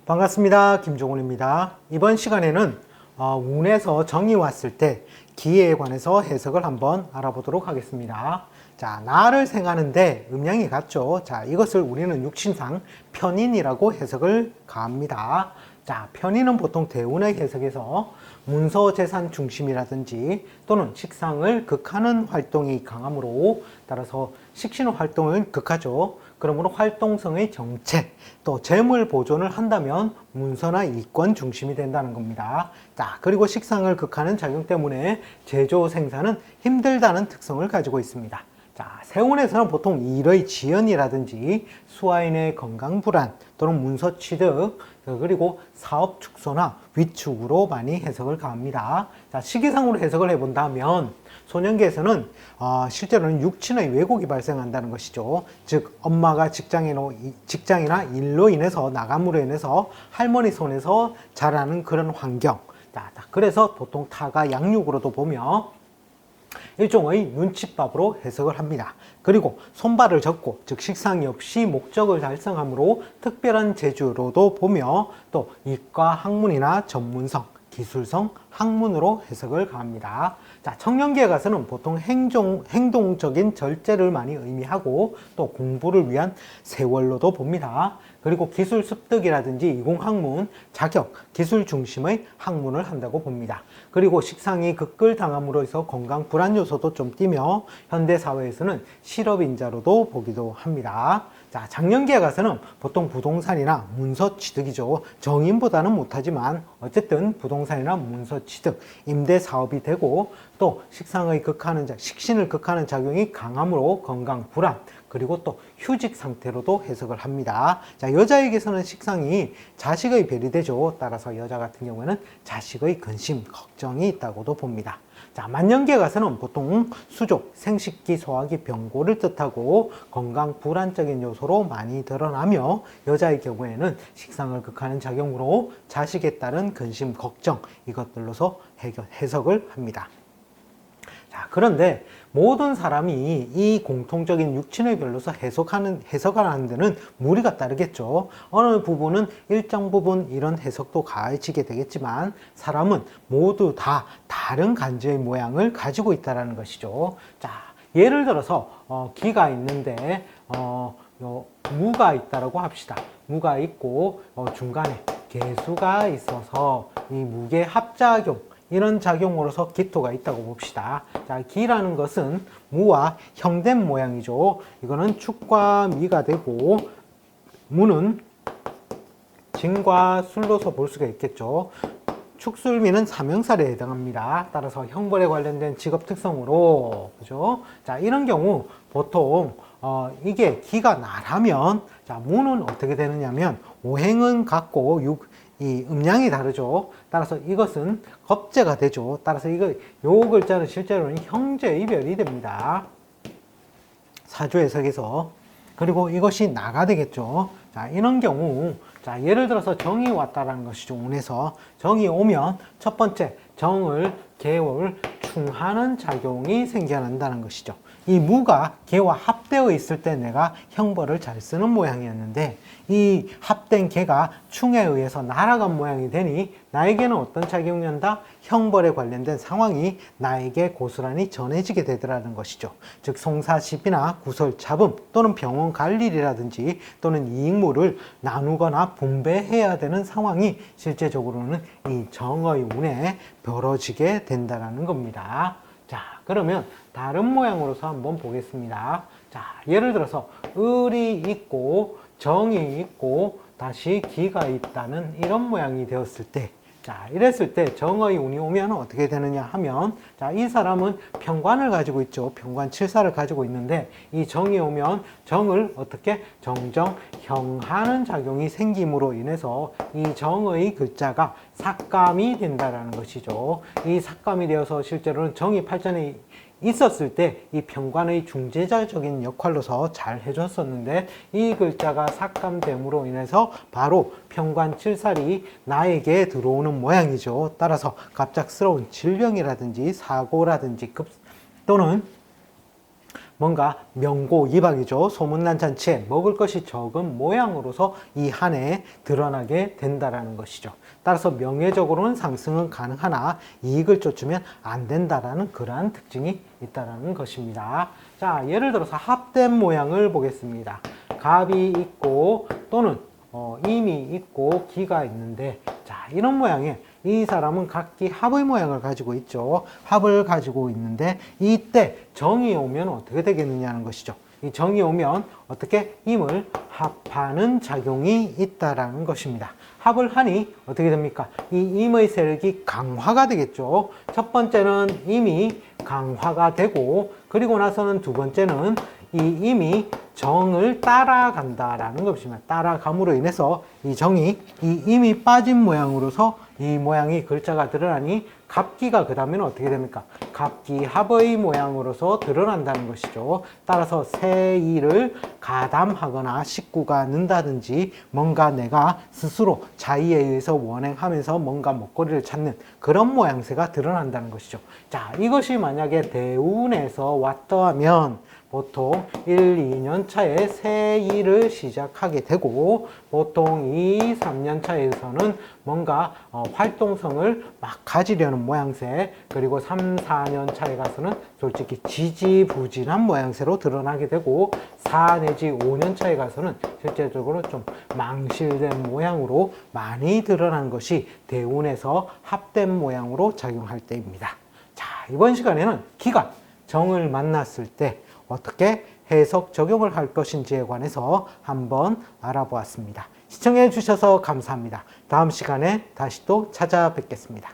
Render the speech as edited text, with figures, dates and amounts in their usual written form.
반갑습니다. 김종훈입니다. 이번 시간에는 운에서 정이 왔을 때 기에 관해서 해석을 한번 알아보도록 하겠습니다. 자, 나를 생하는데 음양이 같죠. 자, 이것을 우리는 육신상 편인이라고 해석을 가합니다. 자, 편인은 보통 대운의 해석에서 문서재산 중심이라든지 또는 식상을 극하는 활동이 강하므로 따라서 식신 활동을 극하죠. 그러므로 활동성의 정책, 또 재물 보존을 한다면 문서나 이권 중심이 된다는 겁니다. 자, 그리고 식상을 극하는 작용 때문에 제조 생산은 힘들다는 특성을 가지고 있습니다. 자, 세운에서는 보통 일의 지연이라든지 수화인의 건강 불안 또는 문서 취득 그리고 사업 축소나 위축으로 많이 해석을 가합니다. 자, 시기상으로 해석을 해본다면 소년기에서는 실제로는 육친의 왜곡이 발생한다는 것이죠. 즉 엄마가 직장이나 일로 인해서 나감으로 인해서 할머니 손에서 자라는 그런 환경. 자, 그래서 보통 타가 양육으로도 보며 일종의 눈칫밥으로 해석을 합니다. 그리고 손발을 접고 즉 식상이 없이 목적을 달성함으로 특별한 재주로도 보며 또 이과 학문이나 전문성, 기술성, 학문으로 해석을 가합니다. 자, 청년기에 가서는 보통 행동적인 절제를 많이 의미하고 또 공부를 위한 세월로도 봅니다. 그리고 기술 습득이라든지 이공학문, 자격, 기술 중심의 학문을 한다고 봅니다. 그리고 식상이 극글당함으로 해서 건강 불안 요소도 좀 띄며 현대사회에서는 실업인자로도 보기도 합니다. 자, 장년기에 가서는 보통 부동산이나 문서 취득이죠. 정인보다는 못하지만 어쨌든 부동산이나 문서 취득, 임대 사업이 되고 또 식신을 극하는 작용이 강함으로 건강 불안, 그리고 또 휴직 상태로도 해석을 합니다. 자, 여자에게서는 식상이 자식의 별이 되죠. 따라서 여자 같은 경우에는 자식의 근심, 걱정이 있다고도 봅니다. 자, 만년기에 가서는 보통 수족, 생식기, 소화기, 병고를 뜻하고 건강 불안적인 요소로 많이 드러나며 여자의 경우에는 식상을 극하는 작용으로 자식에 따른 근심, 걱정 이것들로서 해석을 합니다. 자, 그런데 모든 사람이 이 공통적인 육친의 별로서 해석을 하는 데는 무리가 따르겠죠. 어느 부분은 일정 부분 이런 해석도 가해지게 되겠지만 사람은 모두 다 다른 간지의 모양을 가지고 있다는 것이죠. 자, 예를 들어서 기가 있는데 무가 있다라고 합시다. 무가 있고 중간에 개수가 있어서 이 무게 합작용 이런 작용으로서 기토가 있다고 봅시다. 자, 기라는 것은 무와 형된 모양이죠. 이거는 축과 미가 되고 무는 진과 술로서 볼 수가 있겠죠. 축술미는 사명살에 해당합니다. 따라서 형벌에 관련된 직업 특성으로 그죠? 자, 이런 경우 보통 이게 기가 나라면 자, 무는 어떻게 되느냐면 오행은 같고 이 음양이 다르죠. 따라서 이것은 겁재가 되죠. 따라서 요 글자는 실제로는 형제의 별이 됩니다. 사주 해석에서. 그리고 이것이 나가 되겠죠. 자, 이런 경우 자, 예를 들어서 정이 왔다라는 것이죠. 운에서 정이 오면 첫 번째 정을 개월 충하는 작용이 생겨난다는 것이죠. 이 무가 개와 합되어 있을 때 내가 형벌을 잘 쓰는 모양이었는데 이 합된 개가 충에 의해서 날아간 모양이 되니 나에게는 어떤 작용이 한다? 형벌에 관련된 상황이 나에게 고스란히 전해지게 되더라는 것이죠. 즉 송사시비나 구설 잡음 또는 병원 갈 일이라든지 또는 이익물을 나누거나 분배해야 되는 상황이 실제적으로는 이 정의 운에 벌어지게 된다는 겁니다. 자, 그러면 다른 모양으로서 한번 보겠습니다. 자, 예를 들어서 을이 있고 정이 있고 다시 기가 있다는 이런 모양이 되었을 때 자, 이랬을 때 정의 운이 오면 어떻게 되느냐 하면 자, 이 사람은 편관을 가지고 있죠. 편관 칠사를 가지고 있는데 이 정이 오면 정을 어떻게 정정형하는 작용이 생김으로 인해서 이 정의 글자가 삭감이 된다라는 것이죠. 이 삭감이 되어서 실제로는 정이 팔전에 있었을 때 이 편관의 중재자적인 역할로서 잘 해줬었는데 이 글자가 삭감됨으로 인해서 바로 편관 칠살이 나에게 들어오는 모양이죠. 따라서 갑작스러운 질병이라든지 사고라든지 또는 뭔가 명고이박이죠. 소문난 잔치에 먹을 것이 적은 모양으로서 이 한 해에 드러나게 된다라는 것이죠. 따라서 명예적으로는 상승은 가능하나 이익을 쫓으면 안 된다라는 그러한 특징이 있다라는 것입니다. 자, 예를 들어서 합된 모양을 보겠습니다. 갑이 있고 또는 임이 있고 기가 있는데, 자, 이런 모양에 이 사람은 각기 합의 모양을 가지고 있죠. 합을 가지고 있는데 이때 정이 오면 어떻게 되겠느냐는 것이죠. 이 정이 오면 어떻게 임을 합하는 작용이 있다라는 것입니다. 합을 하니 어떻게 됩니까? 이 임의 세력이 강화가 되겠죠. 첫 번째는 임이 강화가 되고, 그리고 나서는 두 번째는 이 임이 정을 따라간다라는 것입니다. 따라감으로 인해서 이 정이 이 임이 빠진 모양으로서 이 모양이 글자가 드러나니 갑기가 그 다음에는 어떻게 됩니까? 갑기합의 모양으로서 드러난다는 것이죠. 따라서 새 일을 가담하거나 식구가 는다든지 뭔가 내가 스스로 자의에 의해서 원행하면서 뭔가 먹거리를 찾는 그런 모양새가 드러난다는 것이죠. 자, 이것이 만약에 대운에서 왔다 하면 보통 1, 2년 차에 새 일을 시작하게 되고, 보통 2, 3년 차에서는 뭔가 활동성을 막 가지려는 모양새, 그리고 3, 4년 차에 가서는 솔직히 지지부진한 모양새로 드러나게 되고, 4 내지 5년 차에 가서는 실제적으로 좀 망실된 모양으로 많이 드러난 것이 대운에서 합된 모양으로 작용할 때입니다. 자, 이번 시간에는 기가 정을 만났을 때 어떻게 해석 적용을 할 것인지에 관해서 한번 알아보았습니다. 시청해 주셔서 감사합니다. 다음 시간에 다시 또 찾아뵙겠습니다.